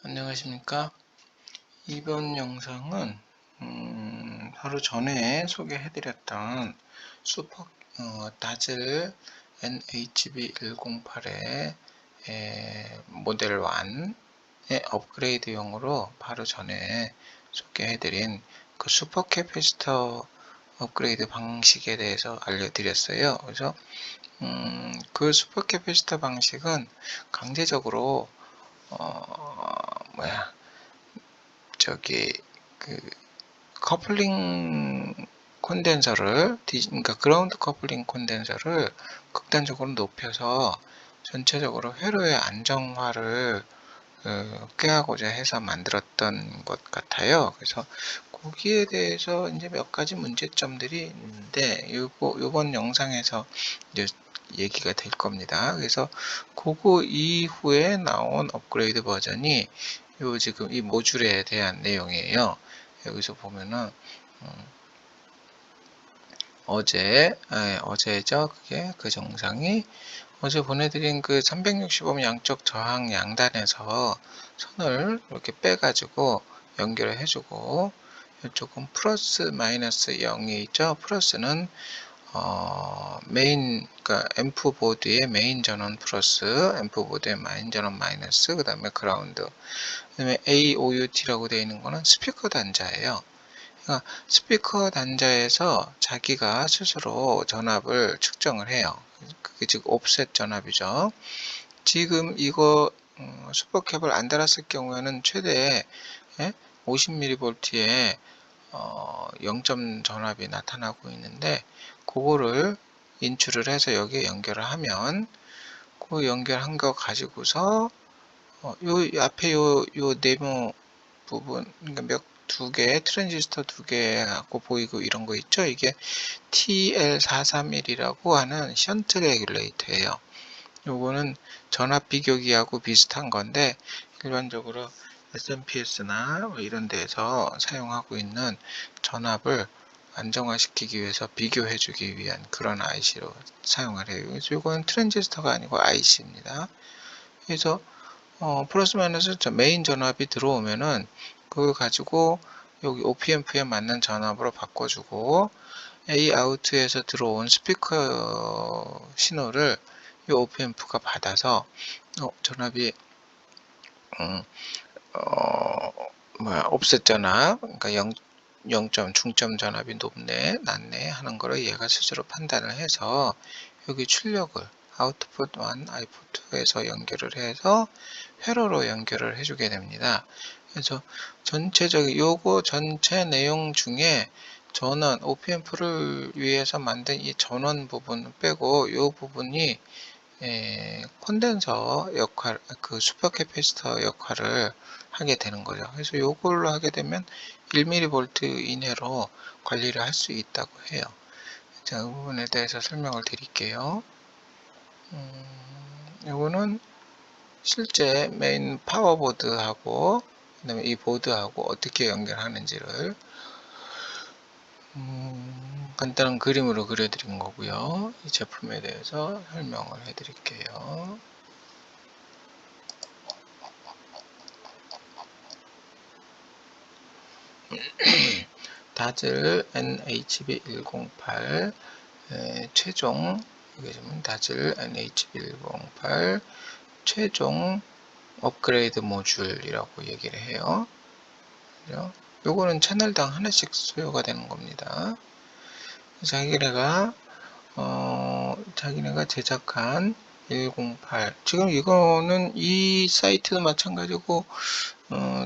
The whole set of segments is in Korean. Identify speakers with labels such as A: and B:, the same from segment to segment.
A: 안녕하십니까. 이번 영상은 바로 전에 소개해드렸던 슈퍼 다즐 NHB108의 모델 1의 업그레이드용으로 바로 전에 소개해드린 그 슈퍼 캐패시터 업그레이드 방식에 대해서 알려드렸어요. 그래서 그 슈퍼 캐패시터 방식은 강제적으로 그 커플링 콘덴서를 그러니까 그라운드 커플링 콘덴서를 극단적으로 높여서 전체적으로 회로의 안정화를 꾀하고자 해서 만들었던 것 같아요. 그래서 거기에 대해서 이제 몇 가지 문제점들이 있는데 요번 영상에서 이제 얘기가 될 겁니다. 그래서 그거 이후에 나온 업그레이드 버전이 요 지금 이 모듈에 대한 내용이에요. 여기서 보면은 어제죠. 그게 그 정상이 어제 보내드린 그 365음 양쪽 저항 양단에서 선을 이렇게 빼가지고 연결을 해주고, 이쪽은 플러스 마이너스 0이 있죠. 플러스는 그러니까 앰프 보드의 메인 전원 플러스, 앰프 보드의 메인 전원 마이너스, 그 다음에 그라운드, 그 다음에 AOUT라고 되어 있는 거는 스피커 단자예요. 그러니까 스피커 단자에서 자기가 스스로 전압을 측정을 해요. 그게 지금 옵셋 전압이죠. 지금 이거 슈퍼캡을 안 달았을 경우에는 최대 50mV의 0점 전압이 나타나고 있는데, 그거를 인출을 해서 여기에 연결을 하면 그 연결한 거 가지고서 요 앞에 요 네모 부분, 그러니까 두 개, 트랜지스터 두 개 갖고 보이고 이런 거 있죠? 이게 TL431이라고 하는 션트 레귤레이터예요. 요거는 전압 비교기하고 비슷한 건데, 일반적으로 SMPS나 이런 데에서 사용하고 있는 전압을 안정화시키기 위해서 비교해 주기 위한 그런 IC로 사용을 해요. 그래서 요거는 트랜지스터가 아니고 IC입니다. 그래서 플러스 마이너스 메인 전압이 들어오면은 그걸 가지고 여기 OP앰프에 맞는 전압으로 바꿔주고, A아웃에서 들어온 스피커 신호를 이 OP앰프가 받아서 전압이 옵셋 전압, 그러니까 0점 중점 전압이 높네 낮네 하는 거를 얘가 스스로 판단을 해서 여기 출력을 아웃풋 1, 아웃풋 2에서 연결을 해서 회로로 연결을 해주게 됩니다. 그래서 요거 전체 내용 중에 전원, OP앰프를 위해서 만든 이 전원 부분 빼고 이 부분이 콘덴서 역할, 그 슈퍼 캐패시터 역할을 하게 되는 거죠. 그래서 요걸로 하게 되면 1mV 이내로 관리를 할 수 있다고 해요. 자, 이 부분에 대해서 설명을 드릴게요. 요거는 실제 메인 파워보드하고 그다음에 이 보드하고 어떻게 연결하는지를 간단한 그림으로 그려드린 거고요. 이 제품에 대해서 설명을 해드릴게요. 다즐 NHB108 최종, 여기 보면 다즐 NHB108 최종 업그레이드 모듈이라고 얘기를 해요. 요거는 채널당 하나씩 소요가 되는 겁니다. 자기네가 제작한 108, 지금 이거는 이 사이트도 마찬가지고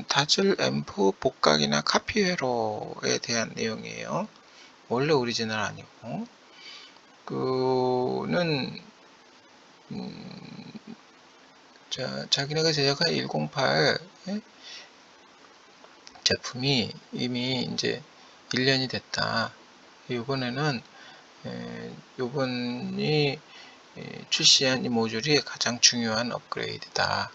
A: 다즐 앰프 복각이나 카피 회로에 대한 내용이에요. 원래 오리지널 아니고, 그는 자기네가 제작한 108 제품이 이미 이제 1년이 됐다. 이번에는 요번이 출시한 이 모듈이 가장 중요한 업그레이드다.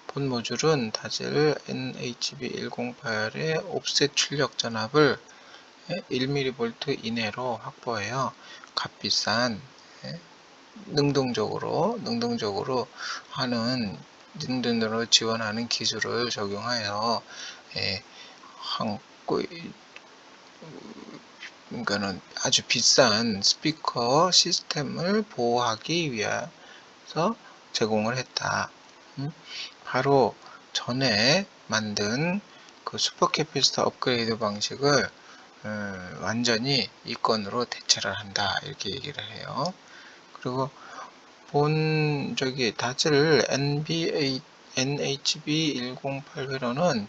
A: 본 모듈은 다즐 NHB108의 옵셋 출력 전압을 1mV 이내로 확보해요. 값비싼 능동적으로 하는 등등으로 지원하는 기술을 적용하여 예, 그러니까는 아주 비싼 스피커 시스템을 보호하기 위해서 제공을 했다. 바로 전에 만든 그 슈퍼캐피스터 업그레이드 방식을 완전히 이 건으로 대체를 한다, 이렇게 얘기를 해요. 그리고 다즐 NHB108회로는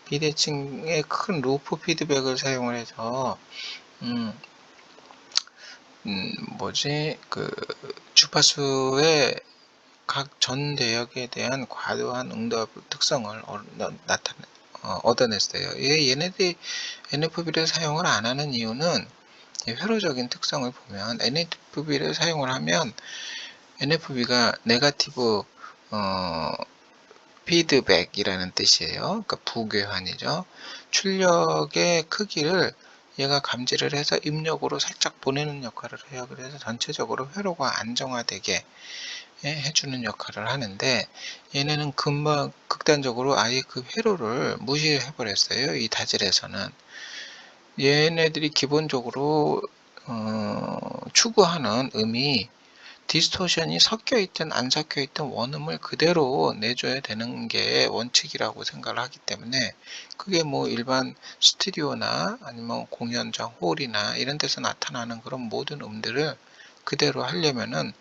A: 비대칭의 큰 루프 피드백을 사용을 해서 주파수의 각 전 대역에 대한 과도한 응답 특성을 얻어냈어요. 얘네들이 NFB를 사용을 안 하는 이유는, 회로적인 특성을 보면 NFB를 사용을 하면 NFB가 네거티브 피드백이라는 뜻이에요. 그러니까 부궤환이죠. 출력의 크기를 얘가 감지를 해서 입력으로 살짝 보내는 역할을 해요. 그래서 전체적으로 회로가 안정화되게 해주는 역할을 하는데, 얘네는 금방 극단적으로 아예 그 회로를 무시해 버렸어요. 이 다즐에서는 얘네들이 기본적으로 추구하는 음이 디스토션이 섞여있든 안 섞여있든 원음을 그대로 내줘야 되는 게 원칙이라고 생각을 하기 때문에, 그게 뭐 일반 스튜디오나 아니면 공연장, 홀이나 이런 데서 나타나는 그런 모든 음들을 그대로 하려면은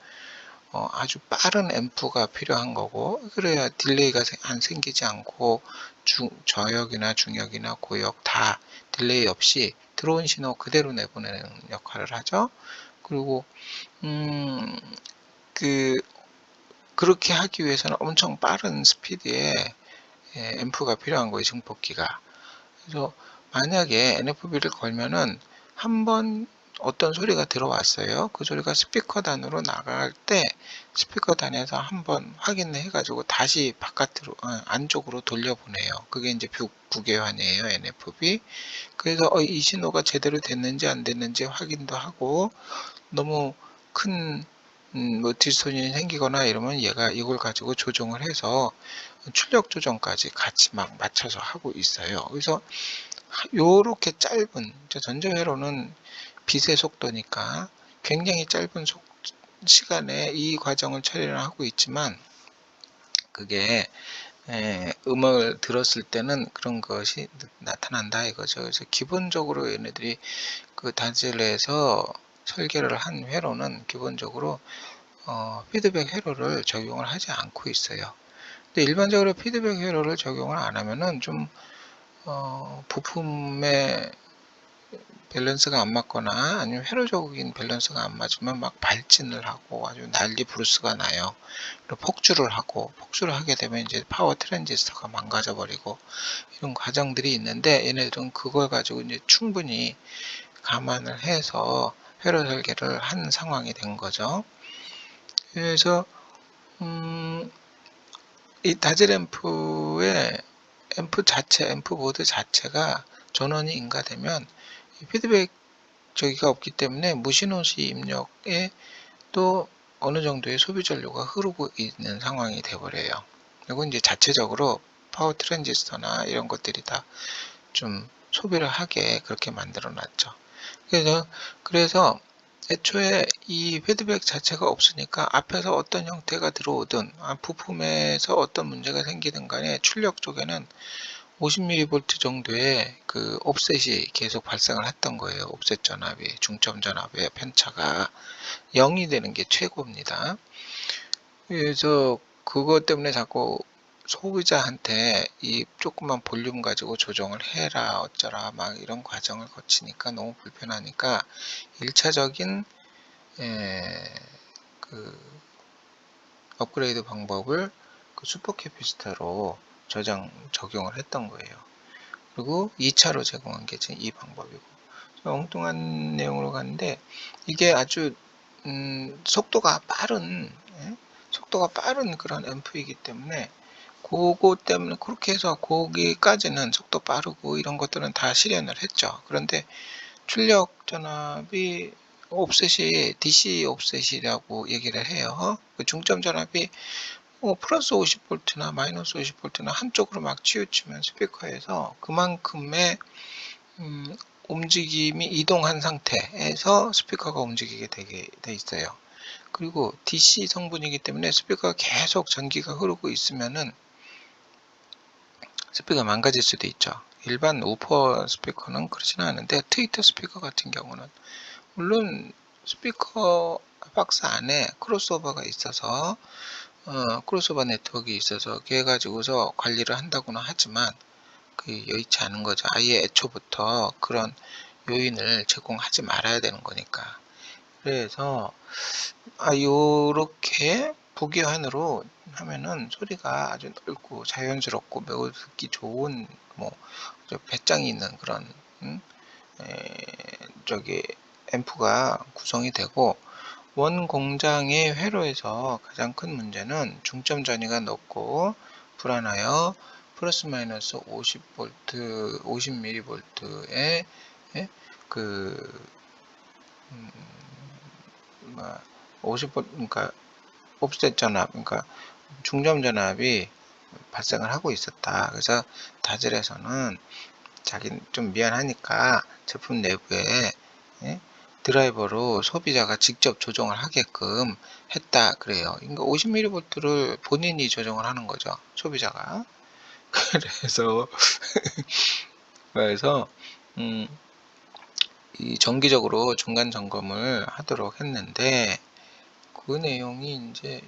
A: 아주 빠른 앰프가 필요한 거고, 그래야 딜레이가 안 생기지 않고 저역이나 중역이나 고역 다 딜레이 없이 들어온 신호 그대로 내보내는 역할을 하죠. 그리고 그렇게 하기 위해서는 엄청 빠른 스피드의 앰프가 필요한 거예요, 증폭기가. 그래서 만약에 NFB를 걸면은 한번 어떤 소리가 들어왔어요. 그 소리가 스피커 단으로 나갈 때 스피커 단에서 한번 확인해 가지고 다시 바깥으로 안쪽으로 돌려보내요. 그게 이제 부궤환이에요, NFB. 그래서 이 신호가 제대로 됐는지 안 됐는지 확인도 하고, 너무 큰 디스토션이 생기거나 이러면 얘가 이걸 가지고 조정을 해서 출력 조정까지 같이 막 맞춰서 하고 있어요. 그래서 요렇게 짧은, 전자회로는 빛의 속도니까 굉장히 짧은 시간에 이 과정을 처리를 하고 있지만, 그게 음악을 들었을 때는 그런 것이 나타난다 이거죠. 그래서 기본적으로 얘네들이 그 다즐에서 설계를 한 회로는 기본적으로 피드백 회로를 적용을 하지 않고 있어요. 근데 일반적으로 피드백 회로를 적용을 안 하면은 좀 부품의 밸런스가 안 맞거나 아니면 회로적인 밸런스가 안 맞으면 막 발진을 하고 아주 난리 부르스가 나요. 그리고 폭주를 하게 되면 이제 파워 트랜지스터가 망가져 버리고 이런 과정들이 있는데, 얘네들은 그걸 가지고 이제 충분히 감안을 해서 회로 설계를 한 상황이 된 거죠. 그래서 이 다즐 앰프의 앰프 보드 자체가 전원이 인가되면 피드백 저기가 없기 때문에 무신호시 입력에 또 어느 정도의 소비 전류가 흐르고 있는 상황이 되어버려요. 그리고 이제 자체적으로 파워 트랜지스터나 이런 것들이 다 좀 소비를 하게 그렇게 만들어 놨죠. 그래서 애초에 이 피드백 자체가 없으니까 앞에서 어떤 형태가 들어오든 부품에서 어떤 문제가 생기든 간에 출력 쪽에는 50mV 정도의 그 옵셋이 계속 발생을 했던 거예요. 옵셋 전압이, 중점 전압의 편차가 0이 되는 게 최고입니다. 그래서 그것 때문에 자꾸 소비자한테 이 조그만 볼륨 가지고 조정을 해라 어쩌라 막 이런 과정을 거치니까 너무 불편하니까 1차적인 그 업그레이드 방법을 그 슈퍼캐피스터로 적용을 했던 거예요. 그리고 2차로 제공한 게 지금 이 방법이고, 엉뚱한 내용으로 가는데, 이게 아주 속도가 빠른 그런 앰프이기 때문에 그거 때문에 그렇게 해서 거기까지는 속도 빠르고 이런 것들은 다 실현을 했죠. 그런데 출력 전압이 옵셋이 DC 옵셋이라고 얘기를 해요. 그 중점 전압이 플러스 50V나 마이너스 50V나 한쪽으로 막 치우치면 스피커에서 그만큼의 움직임이 이동한 상태에서 스피커가 움직이게 되게 돼 있어요. 그리고 DC 성분이기 때문에 스피커가 계속 전기가 흐르고 있으면은 스피커가 망가질 수도 있죠. 일반 우퍼 스피커는 그렇지는 않은데, 트위터 스피커 같은 경우는 물론 스피커 박스 안에 크로스오버가 있어서 크로스오버 네트워크가 있어서 그래 가지고서 관리를 한다고는 하지만 여의치 않은 거죠. 아예 애초부터 그런 요인을 제공하지 말아야 되는 거니까. 그래서 요렇게 부기환으로 하면은 소리가 아주 넓고 자연스럽고 매우 듣기 좋은 배짱이 있는 그런 저기 앰프가 구성이 되고, 원 공장의 회로에서 가장 큰 문제는 중점 전이가 높고 불안하여 플러스 마이너스 50V, 50mV의 그 50V, 그러니까 옵셋 전압, 그러니까 중점 전압이 발생을 하고 있었다. 그래서 다즐에서는 자기는 좀 미안하니까 제품 내부에 드라이버로 소비자가 직접 조정을 하게끔 했다 그래요. 그러니까 50mV를 본인이 조정을 하는 거죠, 소비자가. 그래서 이 정기적으로 중간 점검을 하도록 했는데, 그 내용이 이제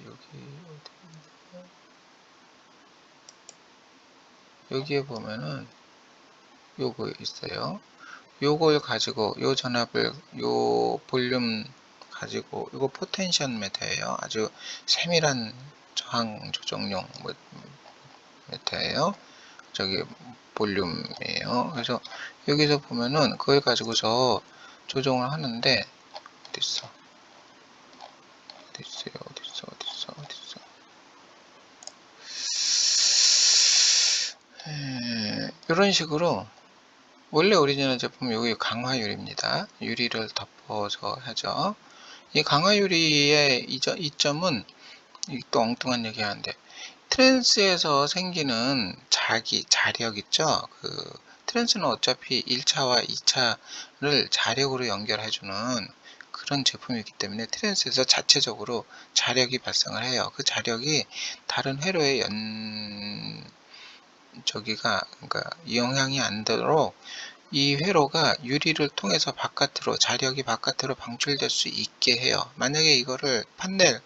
A: 여기에 보면은 요거 있어요. 요걸 가지고 요 전압을 요 볼륨 가지고, 이거 포텐시언미터예요. 아주 세밀한 저항 조정용 미터예요. 저기 볼륨이에요. 그래서 여기서 보면은 그걸 가지고서 조정을 하는데, 어딨어? 이런 식으로, 원래 오리지널 제품 여기 강화유리입니다. 유리를 덮어서 하죠. 이 강화유리의 이점은, 또 엉뚱한 얘기 하는데, 트랜스에서 생기는 자력 있죠? 트랜스는 어차피 1차와 2차를 자력으로 연결해주는 그런 제품이기 때문에 트랜스에서 자체적으로 자력이 발생을 해요. 그 자력이 다른 회로에 그러니까 영향이 안 되도록 이 회로가 유리를 통해서 자력이 바깥으로 방출될 수 있게 해요. 만약에 이거를 판넬,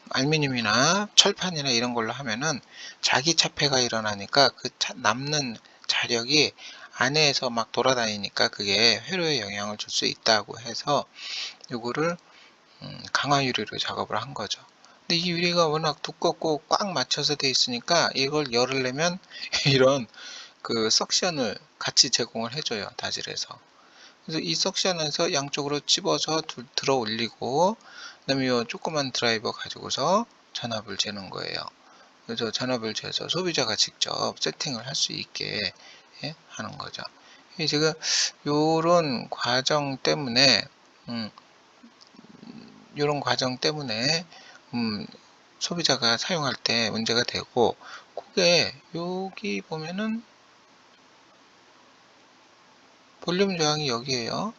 A: 알루미늄이나 철판이나 이런 걸로 하면은 자기 차폐가 일어나니까 남는 자력이 안에서 막 돌아다니니까 그게 회로에 영향을 줄 수 있다고 해서 요거를 강화 유리로 작업을 한 거죠. 근데 이 유리가 워낙 두껍고 꽉 맞춰서 돼 있으니까 이걸 열을 내면 이런 석션을 같이 제공을 해줘요, 다즐에서. 그래서 이 석션에서 양쪽으로 집어서 들어 올리고, 그 다음에 이 조그만 드라이버 가지고서 전압을 재는 거예요. 그래서 전압을 재서 소비자가 직접 세팅을 할 수 있게 하는 거죠. 지금 요런 과정 때문에 소비자가 사용할 때 문제가 되고, 그게 여기 보면은 볼륨 저항이 여기에요.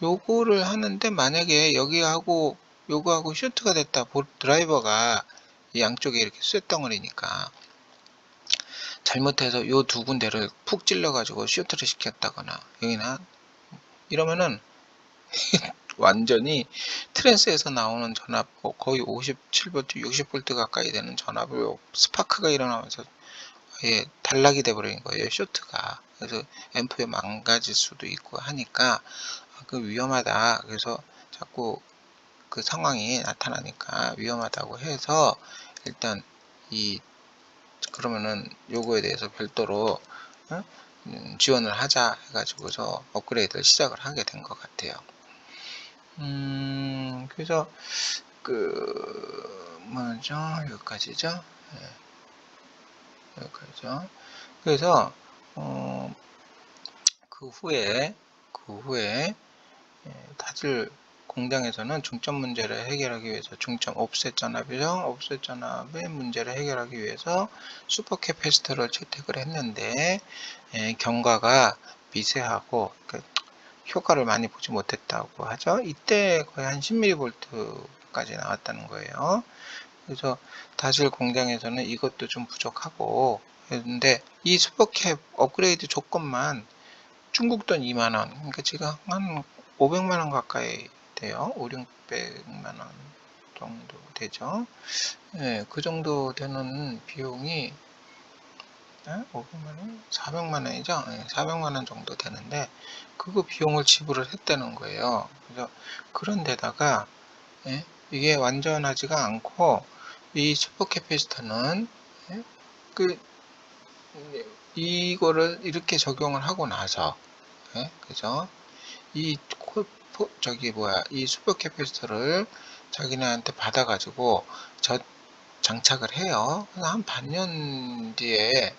A: 요거를 하는데 만약에 여기하고 요거하고 슈트가 됐다, 드라이버가 이 양쪽에 이렇게 쇳덩어리니까 잘못해서 요 두 군데를 푹 찔러 가지고 슈트를 시켰다거나 여기나 이러면은 완전히 트랜스에서 나오는 전압 거의 57V, 60V 가까이 되는 전압을 스파크가 일어나면서 단락이 돼 버리는 거예요, 쇼트가. 그래서 앰프에 망가질 수도 있고 하니까 위험하다. 그래서 자꾸 그 상황이 나타나니까 위험하다고 해서 일단 그러면은 요거에 대해서 별도로 지원을 하자 해가지고서 업그레이드를 시작을 하게 된 것 같아요. 그래서 여기까지죠. 여기까지죠. 그래서 그 후에 다즐 공장에서는 중점 문제를 해결하기 위해서 중점 옵셋 전압의 문제를 해결하기 위해서 슈퍼캐패시터를 채택을 했는데 경과가 미세하고 효과를 많이 보지 못했다고 하죠. 이때 거의 한 10mV까지 나왔다는 거예요. 그래서 다실 공장에서는 이것도 좀 부족하고 했는데 이 슈퍼캡 업그레이드 조건만 중국 돈 2만원, 그러니까 지금 한 500만원 가까이 돼요. 5, 600만원 정도 되죠. 그 정도 되는 비용이 500만원? 400만원이죠. 400만원 정도 되는데 그거 비용을 지불을 했다는 거예요. 그래서 그런 데다가 이게 완전하지가 않고 이 슈퍼캐패시터는 이거를 이렇게 적용을 하고 나서 그죠? 이 이 슈퍼캐패시터를 자기네한테 받아가지고 장착을 해요. 한 반년 뒤에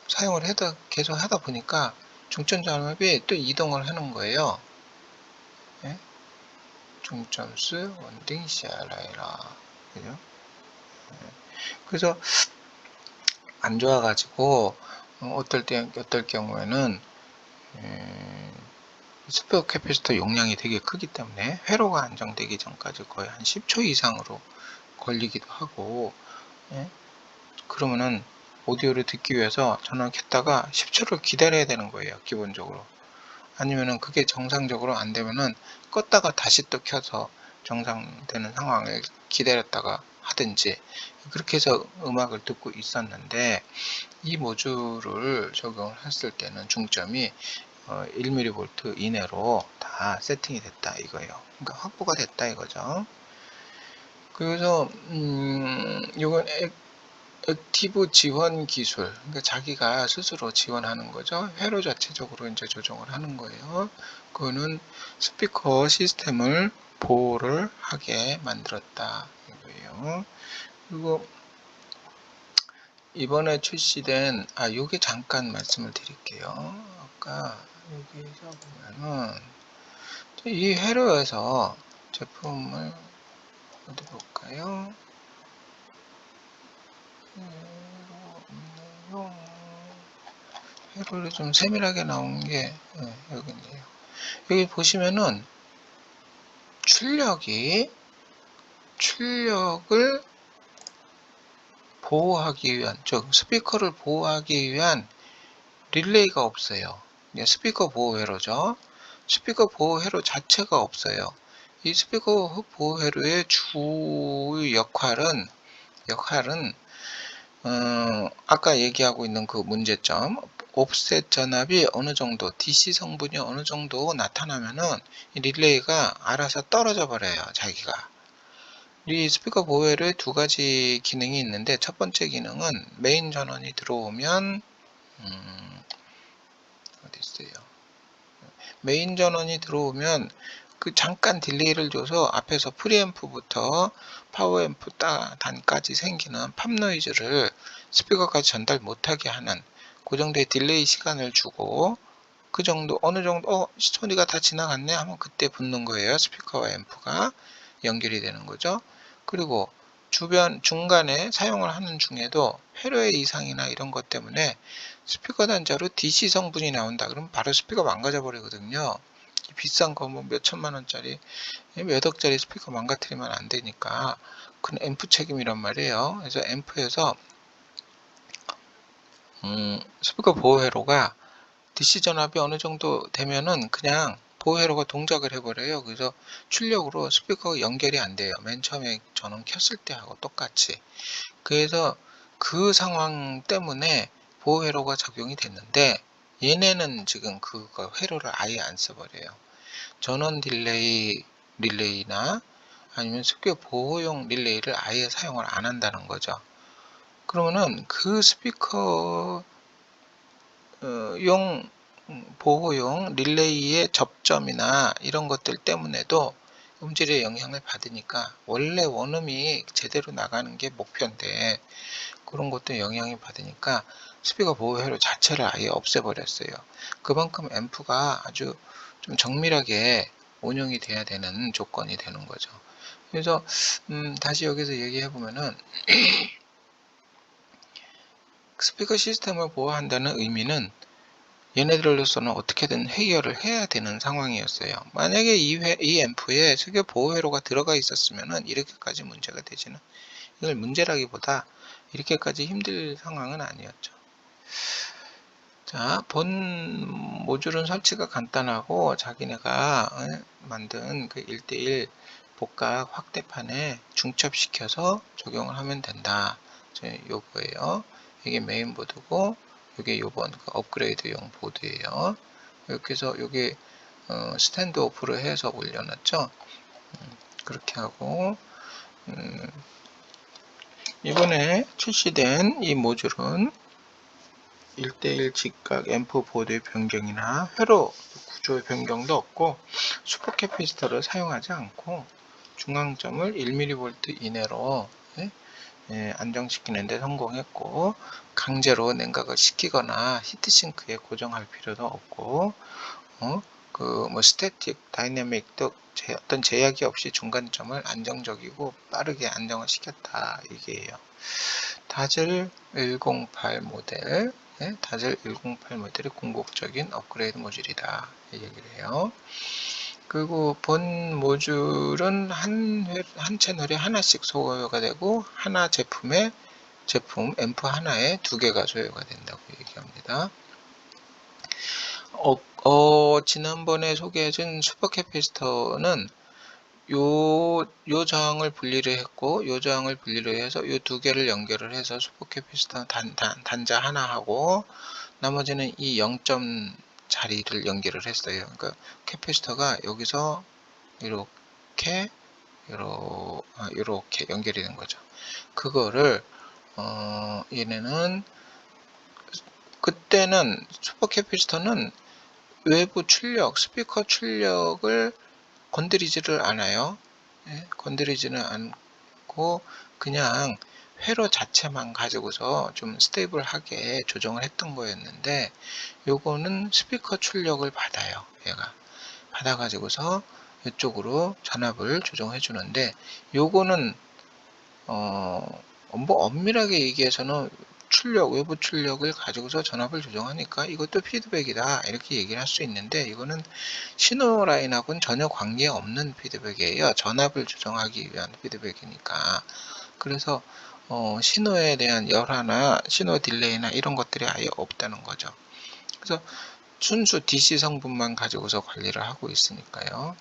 A: 사용을 계속 하다 보니까 중점 전압이 또 이동을 하는 거예요. 중점수 원딩 CRI라. 그죠? 그래서 안 좋아가지고 어떨 경우에는 슈퍼캐패시터 용량이 되게 크기 때문에 회로가 안정되기 전까지 거의 한 10초 이상으로 걸리기도 하고 그러면은 오디오를 듣기 위해서 전원 켰다가 10초를 기다려야 되는 거예요, 기본적으로. 아니면은 그게 정상적으로 안 되면은 껐다가 다시 또 켜서 정상되는 상황을 기다렸다가 하든지 그렇게 해서 음악을 듣고 있었는데 이 모듈을 적용을 했을 때는 중점이 1mV 이내로 다 세팅이 됐다 이거예요. 그러니까 확보가 됐다 이거죠. 그래서 이건 액티브 지원 기술, 그러니까 자기가 스스로 지원하는 거죠. 회로 자체적으로 이제 조정을 하는 거예요. 그거는 스피커 시스템을 보호를 하게 만들었다 이거예요. 그리고 이번에 출시된 요게 잠깐 말씀을 드릴게요. 아까 여기서 보면은 이 회로에서 제품을 어디 볼까요? 회로를 좀 세밀하게 나온 게 여기 있네요. 여기 보시면은 출력을 보호하기 위한, 즉 스피커를 보호하기 위한 릴레이가 없어요. 스피커 보호 회로죠. 스피커 보호 회로 자체가 없어요. 이 스피커 보호 회로의 주 역할은 아까 얘기하고 있는 그 문제점, 옵셋 전압이 어느 정도, DC 성분이 어느 정도 나타나면은 이 릴레이가 알아서 떨어져 버려요, 자기가. 이 스피커 보호회로에 두 가지 기능이 있는데, 첫 번째 기능은 메인 전원이 들어오면, 어디 있어요? 메인 전원이 들어오면 그 잠깐 딜레이를 줘서 앞에서 프리앰프부터 파워앰프 단까지 생기는 팝 노이즈를 스피커까지 전달 못하게 하는 그 정도의 딜레이 시간을 주고, 그 정도 어느 정도 소리가 다 지나갔네 하면 그때 붙는 거예요. 스피커와 앰프가 연결이 되는 거죠. 그리고 중간에 사용을 하는 중에도 회로의 이상이나 이런 것 때문에 스피커 단자로 DC 성분이 나온다 그러면 바로 스피커 망가져 버리거든요. 비싼 거 뭐 몇천만 원짜리 몇 억짜리 스피커 망가뜨리면 안 되니까 그건 앰프 책임이란 말이에요. 그래서 앰프에서 스피커 보호 회로가 DC 전압이 어느 정도 되면은 그냥 보호 회로가 동작을 해버려요. 그래서 출력으로 스피커가 연결이 안 돼요. 맨 처음에 전원 켰을 때하고 똑같이. 그래서 그 상황 때문에 보호 회로가 적용이 됐는데 얘네는 지금 그거 회로를 아예 안 써버려요. 전원 릴레이나 아니면 스피커 보호용 릴레이를 아예 사용을 안 한다는 거죠. 그러면은 그 스피커 용 보호용 릴레이의 접점이나 이런 것들 때문에도 음질에 영향을 받으니까, 원래 원음이 제대로 나가는 게 목표인데 그런 것도 영향을 받으니까 스피커 보호 회로 자체를 아예 없애버렸어요. 그만큼 앰프가 아주 좀 정밀하게 운영이 돼야 되는 조건이 되는 거죠. 그래서 다시 여기서 얘기해 보면은 스피커 시스템을 보호한다는 의미는 얘네들로서는 어떻게든 해결을 해야 되는 상황이었어요. 만약에 이 앰프에 석유 보호 회로가 들어가 있었으면은 이렇게까지 문제가 되지는, 이걸 문제라기보다 이렇게까지 힘들 상황은 아니었죠. 자, 본 모듈은 설치가 간단하고 자기네가 만든 그 1대1 복각 확대판에 중첩시켜서 적용을 하면 된다. 요거예요. 이게 메인보드고 이게 요번 그 업그레이드용 보드예요. 이렇게 해서 여기 스탠드 오프를 해서 올려놨죠. 그렇게 하고 이번에 출시된 이 모듈은 1대1 직각 앰프 보드의 변경이나 회로 구조의 변경도 없고 슈퍼 캐피시터를 사용하지 않고 중앙점을 1mV 이내로 안정시키는 데 성공했고, 강제로 냉각을 시키거나 히트싱크에 고정할 필요도 없고 스태틱, 다이내믹도 어떤 제약이 없이 중간점을 안정적이고 빠르게 안정을 시켰다, 이게요. 다즐 108 모델, 다즐 108 모델의 궁극적인 업그레이드 모듈이다, 이 얘기를 해요. 그리고 본 모듈은 한 채널에 하나씩 소요가 되고 하나 제품 앰프 하나에 2개가 소요가 된다고 얘기합니다. 지난번에 소개해준 슈퍼 캐피시터는 요 저항을 분리를 했고, 요 저항을 분리를 해서 요 2개를 연결을 해서 슈퍼 캐피시터 단자 하나 하고, 나머지는 이 0점 자리를 연결을 했어요. 그러니까 캐피시터가 여기서 이렇게 연결이 된 거죠. 그거를 얘네는 그때는 슈퍼 캐피시터는 외부 출력, 스피커 출력을 건드리지를 않아요. 건드리지는 않고 그냥 회로 자체만 가지고서 좀 스테이블하게 조정을 했던 거였는데, 요거는 스피커 출력을 받아요. 얘가 받아가지고서 이쪽으로 전압을 조정해 주는데, 요거는 엄밀하게 얘기해서는 외부 출력을 가지고서 전압을 조정하니까 이것도 피드백이다, 이렇게 얘기를 할 수 있는데, 이거는 신호 라인하고는 전혀 관계없는 피드백이에요. 전압을 조정하기 위한 피드백이니까. 그래서 신호에 대한 열화나 신호 딜레이나 이런 것들이 아예 없다는 거죠. 그래서 순수 DC 성분만 가지고서 관리를 하고 있으니까요.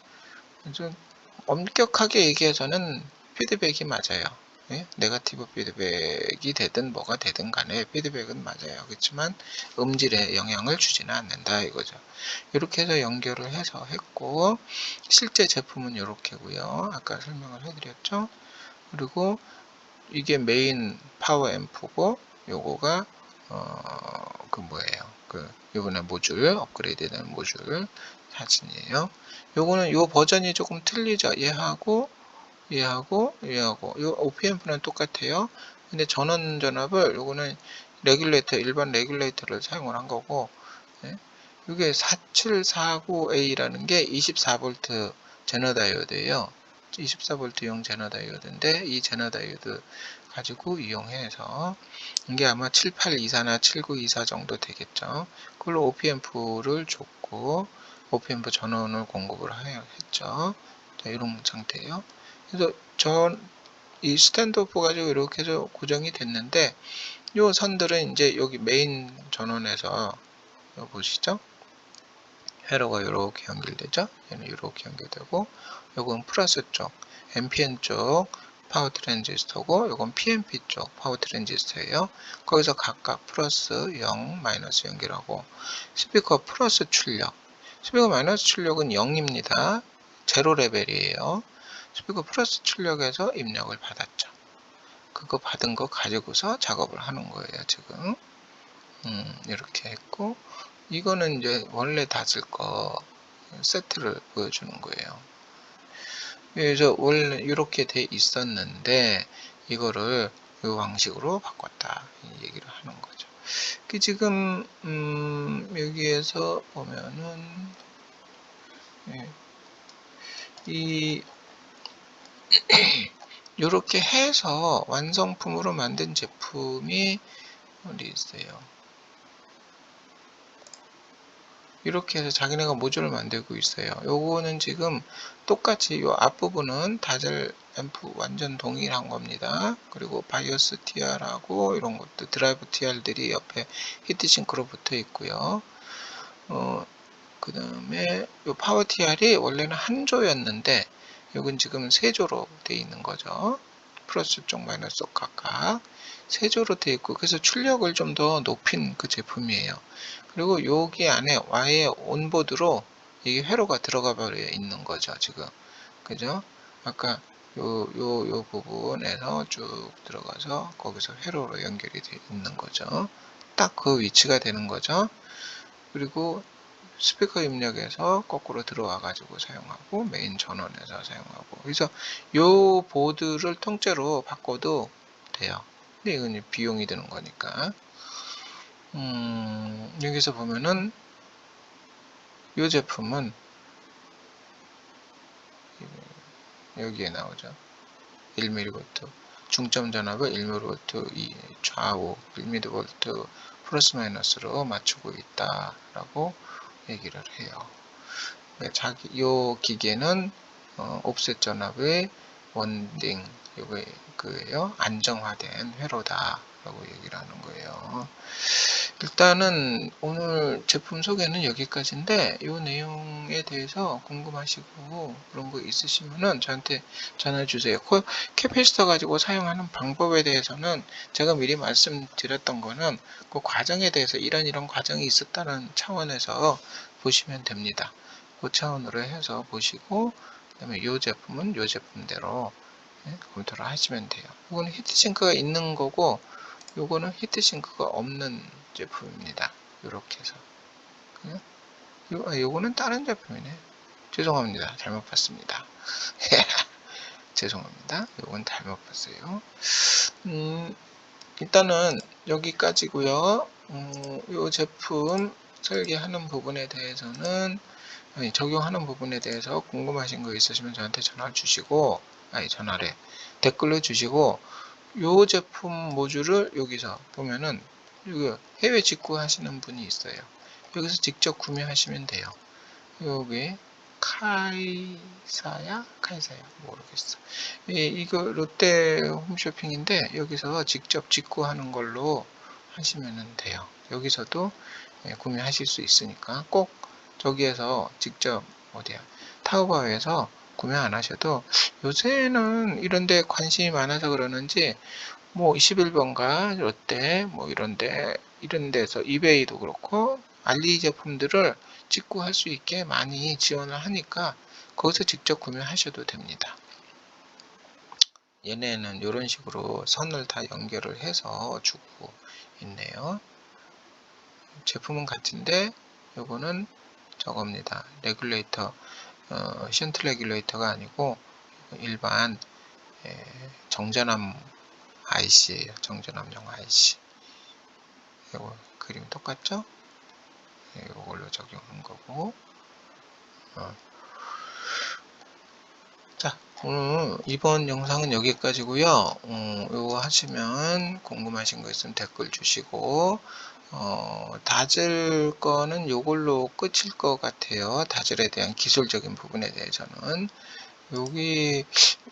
A: 그래서 엄격하게 얘기해서는 피드백이 맞아요. 네거티브 피드백이 되든 뭐가 되든 간에 피드백은 맞아요. 그렇지만 음질에 영향을 주지는 않는다, 이거죠. 이렇게 해서 연결을 해서 했고, 실제 제품은 이렇게고요. 아까 설명을 해드렸죠. 그리고 이게 메인 파워 앰프고, 요거가 요번에 모듈 업그레이드 된 모듈 사진이에요. 요거는 요 버전이 조금 틀리죠. 얘하고 요 OPM프는 똑같아요. 근데 전원 전압을, 요거는 일반 레귤레이터를 사용을 한 거고, 이게 4749A라는 게 24V 제너 다이오드예요. 24V용 제너 다이오드인데, 이 제너 다이오드 가지고 이용해서, 이게 아마 7824나 7924 정도 되겠죠. 그걸로 OPM프를 줬고, OPM프 전원을 공급을 했죠. 자, 이런 상태예요. 그래서 이 스탠드오프 가지고 이렇게 해서 고정이 됐는데, 요 선들은 이제 여기 메인 전원에서 보시죠. 회로가 이렇게 연결되죠. 얘는 이렇게 연결되고, 요건 플러스 쪽, NPN 쪽 파워 트랜지스터고, 요건 PNP 쪽 파워 트랜지스터예요. 거기서 각각 플러스 0, 마이너스 연결하고, 스피커 플러스 출력, 스피커 마이너스 출력은 0입니다. 제로 레벨이에요. 스피커 플러스 출력에서 입력을 받았죠. 그거 받은 거 가지고서 작업을 하는 거예요, 지금. 이렇게 했고, 이거는 이제 원래 닫을 거 세트를 보여주는 거예요. 그래서 원래 이렇게 돼 있었는데, 이거를 이 방식으로 바꿨다, 이 얘기를 하는 거죠. 지금 여기에서 보면은 예. 이 요렇게 해서 완성품으로 만든 제품이 어디 있어요. 이렇게 해서 자기네가 모듈을 만들고 있어요. 요거는 지금 똑같이 요 앞부분은 다즐 앰프 완전 동일한 겁니다. 그리고 바이오스 TR하고 이런 것도 드라이브 TR들이 옆에 히트싱크로 붙어 있고요. 그 다음에 요 파워 TR이 원래는 한 조였는데 요건 지금 세 조로 되어 있는 거죠. 플러스 쪽 마이너스 쪽 각각 세 조로 되어 있고, 그래서 출력을 좀 더 높인 그 제품이에요. 그리고 여기 안에 Y의 온보드로 이게 회로가 들어가 버려 있는 거죠, 지금. 그죠? 아까 요 부분에서 쭉 들어가서 거기서 회로로 연결이 되어 있는 거죠. 딱 그 위치가 되는 거죠. 그리고 스피커 입력에서 거꾸로 들어와 가지고 사용하고, 메인 전원에서 사용하고, 그래서 요 보드를 통째로 바꿔도 돼요. 근데 이건 비용이 드는 거니까. 여기서 보면은 이 제품은 여기에 나오죠. 1mV 중점 전압을 1mV 좌우 1mV 플러스 마이너스로 맞추고 있다라고 얘기를 해요. 요 기계는 옵셋 전압의 원딩, 요게 그예요. 안정화된 회로다라고 얘기를 하는 거예요. 일단은 오늘 제품 소개는 여기까지인데, 이 내용에 대해서 궁금하시고 그런 거 있으시면은 저한테 전화 주세요. 캐패시터 가지고 사용하는 방법에 대해서는 제가 미리 말씀드렸던 거는 그 과정에 대해서 이런 과정이 있었다는 차원에서 보시면 됩니다. 그 차원으로 해서 보시고, 그 다음에 이 제품은 이 제품대로 검토를 하시면 돼요. 이거는 히트싱크가 있는 거고, 요거는 히트싱크가 없는 제품입니다. 요렇게 해서. 요거는 다른 제품이네. 죄송합니다. 잘못 봤습니다. 죄송합니다. 요건 잘못 봤어요. 일단은 여기까지고요. 요 제품 설계하는 부분에 대해서는, 적용하는 부분에 대해서 궁금하신 거 있으시면 저한테 전화 주시고, 전화래. 댓글로 주시고, 요 제품 모듈을 여기서 보면은 여기 해외 직구 하시는 분이 있어요. 여기서 직접 구매하시면 돼요. 여기 카이사야 모르겠어. 이거 롯데 홈쇼핑인데 여기서 직접 직구하는 걸로 하시면 돼요. 여기서도 구매하실 수 있으니까 꼭 저기에서 직접 타오바오에서 구매 안 하셔도, 요새는 이런데 관심이 많아서 그러는지 뭐 21번가 롯데 뭐 이런 데서 이베이도 그렇고 알리 제품들을 직구할 수 있게 많이 지원을 하니까 거기서 직접 구매하셔도 됩니다. 얘네는 이런 식으로 선을 다 연결을 해서 주고 있네요. 제품은 같은데 요거는 저겁니다. 레귤레이터, 션트 레귤레이터가 아니고 일반 정전압 IC예요. 정전압용 IC. 이거 그림 똑같죠? 이걸로 적용한 거고. 자, 오늘 이번 영상은 여기까지고요. 이거 하시면 궁금하신 거 있으면 댓글 주시고, 다즐 거는 요걸로 끝일 것 같아요. 다즐에 대한 기술적인 부분에 대해서는. 여기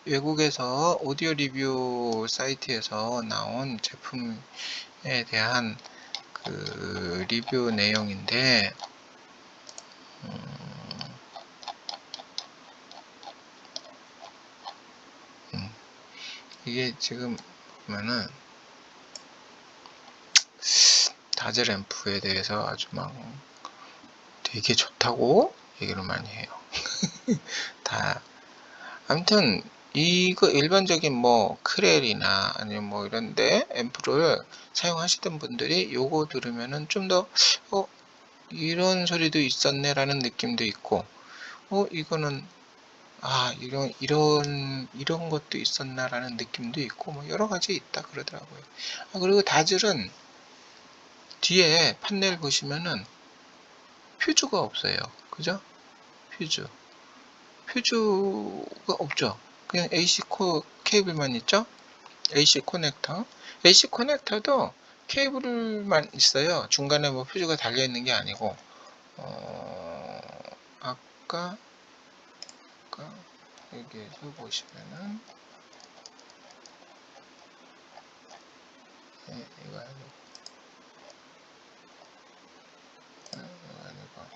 A: 외국에서 오디오 리뷰 사이트에서 나온 제품에 대한 그 리뷰 내용인데, 이게 지금 보면은 다즐 앰프에 대해서 아주 막 되게 좋다고 얘기를 많이 해요. 아무튼 이거 일반적인 뭐 크렐이나 아니면 뭐 이런데 앰프를 사용하시던 분들이 요거 들으면은 좀 더 이런 소리도 있었네 라는 느낌도 있고, 이거는 이런 것도 있었나 라는 느낌도 있고, 뭐 여러 가지 있다 그러더라고요. 그리고 다즐은 뒤에 판넬 보시면은 퓨즈가 없어요. 그죠? 퓨즈. 퓨즈가 없죠. 그냥 AC 케이블만 있죠. AC 커넥터. AC 커넥터도 케이블만 있어요. 중간에 뭐 퓨즈가 달려 있는 게 아니고, 아까 여기에서 보시면은, 이거 아니고, 이거 아니고,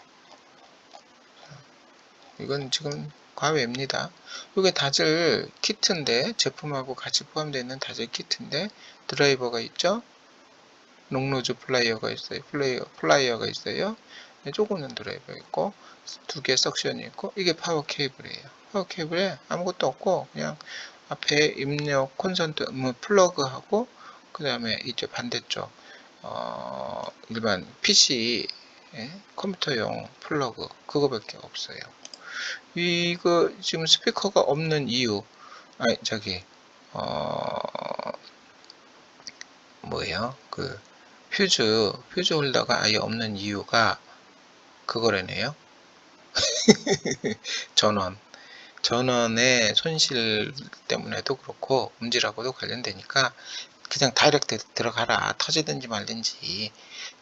A: 이건 지금 과외입니다. 이게 다즐 키트인데, 제품하고 같이 포함되어 있는 다즐 키트인데, 드라이버가 있죠. 롱노즈 플라이어가 있어요. 플라이어가 있어요. 조그는 드라이버 있고, 두 개 석션이 있고, 이게 파워 케이블이에요. 파워 케이블에 아무것도 없고, 그냥 앞에 입력 콘센트, 뭐 플러그하고, 그 다음에 이제 반대쪽, 일반 PC, 컴퓨터용 플러그, 그거밖에 없어요. 이거 지금 스피커가 없는 이유, 아니, 뭐예요? 퓨즈 홀더가 아예 없는 이유가 그거라네요. 전원의 손실 때문에도 그렇고, 음질하고도 관련되니까, 그냥 다이렉트 들어가라. 터지든지 말든지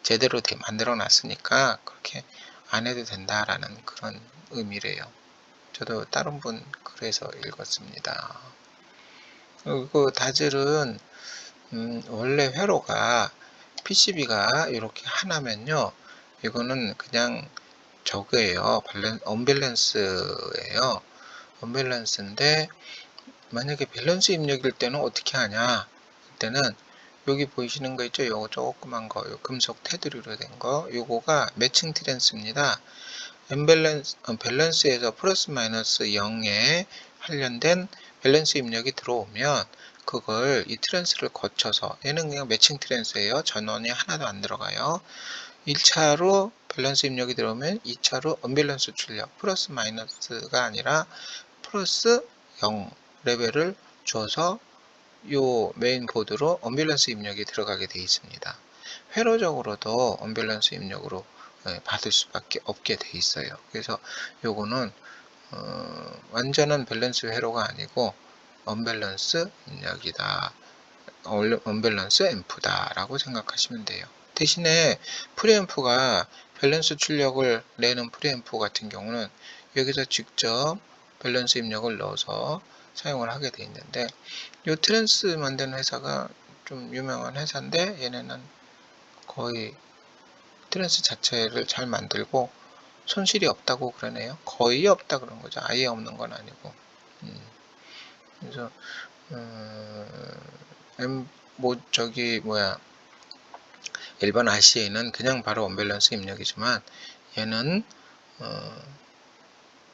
A: 제대로 만들어 놨으니까, 그렇게 안 해도 된다라는 그런 의미래요. 저도 다른 분 글에서 읽었습니다. 그리고 다즐은, 원래 회로가 PCB가 이렇게 하나면요, 이거는 그냥 저거예요. 언밸런스예요. 언밸런스인데, 만약에 밸런스 입력일 때는 어떻게 하냐? 그때는 여기 보이시는 거 있죠? 요거 조그만 거, 요 금속 테두리로 된 거, 요거가 매칭 트랜스입니다. 밸런스에서 플러스 마이너스 0에 관련된 밸런스 입력이 들어오면 그걸 이 트랜스를 거쳐서, 얘는 그냥 매칭 트랜스예요. 전원이 하나도 안 들어가요. 1차로 밸런스 입력이 들어오면 2차로 언밸런스 출력, 플러스 마이너스가 아니라 플러스 0 레벨을 줘서 요 메인 보드로 언밸런스 입력이 들어가게 되어 있습니다. 회로적으로도 언밸런스 입력으로 받을 수밖에 없게 되어 있어요. 그래서 요거는 완전한 밸런스 회로가 아니고 언밸런스 입력이다. 언밸런스 앰프다 라고 생각하시면 돼요. 대신에 프리앰프가 밸런스 출력을 내는 프리앰프 같은 경우는 여기서 직접 밸런스 입력을 넣어서 사용을 하게 되어 있는데, 이 트랜스 만드는 회사가 좀 유명한 회사인데, 얘네는 거의 트랜스 자체를 잘 만들고 손실이 없다고 그러네요. 거의 없다 그런 거죠. 아예 없는 건 아니고. 그래서 일반 RCA는 그냥 바로 언밸런스 입력이지만, 얘는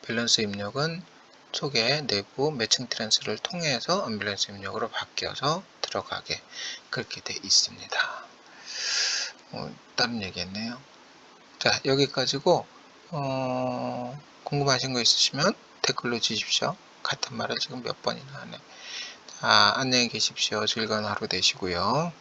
A: 밸런스 입력은 속에 내부 매칭 트랜스를 통해서 언밸런스 입력으로 바뀌어서 들어가게 그렇게 돼 있습니다. 다른 얘기 했네요. 자, 여기까지고, 궁금하신 거 있으시면 댓글로 주십시오. 같은 말을 지금 몇 번이나 하네. 자, 안녕히 계십시오. 즐거운 하루 되시고요.